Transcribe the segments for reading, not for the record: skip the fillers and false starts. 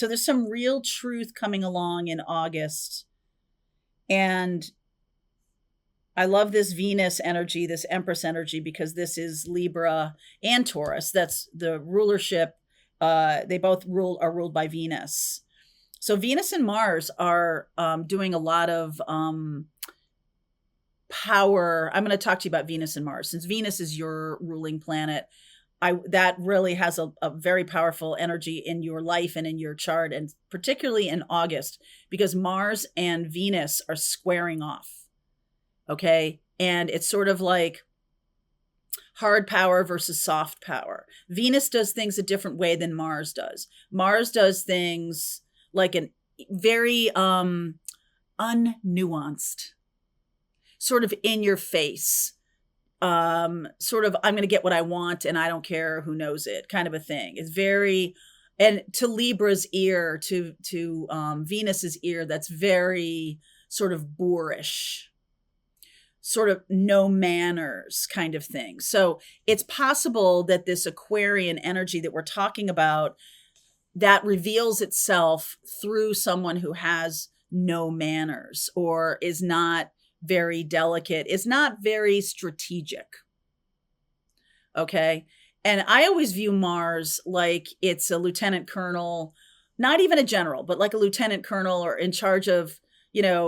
So there's some real truth coming along in August. And I love this Venus energy, this Empress energy, because this is Libra and Taurus. That's the rulership. They both are ruled by Venus. So Venus and Mars are doing a lot of power. I'm going to talk to you about Venus and Mars, since Venus is your ruling planet. That really has a very powerful energy in your life and in your chart, and particularly in August, because Mars and Venus are squaring off. Okay. And it's sort of like hard power versus soft power. Venus does things a different way than Mars does. Mars does things like an very unnuanced, sort of in your face, sort of, I'm going to get what I want and I don't care who knows it kind of a thing. It's very, and to Libra's ear, to Venus's ear, that's very sort of boorish, sort of no manners kind of thing. So it's possible that this Aquarian energy that we're talking about, that reveals itself through someone who has no manners or is not very delicate, is not very strategic. Okay. And I always view Mars like it's a lieutenant colonel, not even a general, but like a lieutenant colonel, or in charge of,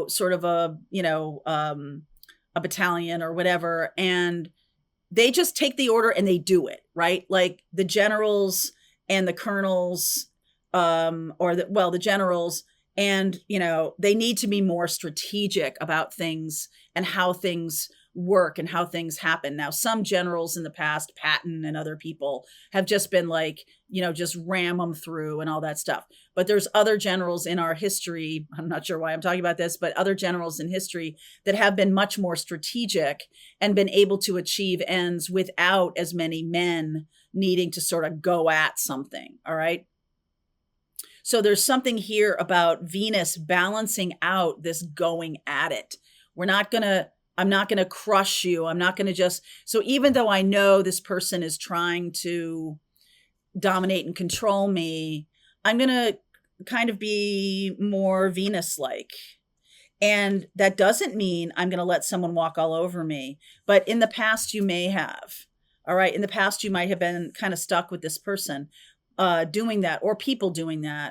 sort of a battalion or whatever. And they just take the order and they do it, right? Like the generals and the colonels, the generals, and, they need to be more strategic about things and how things work and how things happen. Now, some generals in the past, Patton and other people, have just been like, just ram them through and all that stuff. But there's other generals in our history, I'm not sure why I'm talking about this, but other generals in history that have been much more strategic and been able to achieve ends without as many men needing to sort of go at something. All right. So there's something here about Venus balancing out this going at it. I'm not going to crush you. I'm not going to just, so even though I know this person is trying to dominate and control me, I'm going to kind of be more Venus-like. And that doesn't mean I'm going to let someone walk all over me. But in the past, you may have. All right. In the past, you might have been kind of stuck with this person doing that, or people doing that.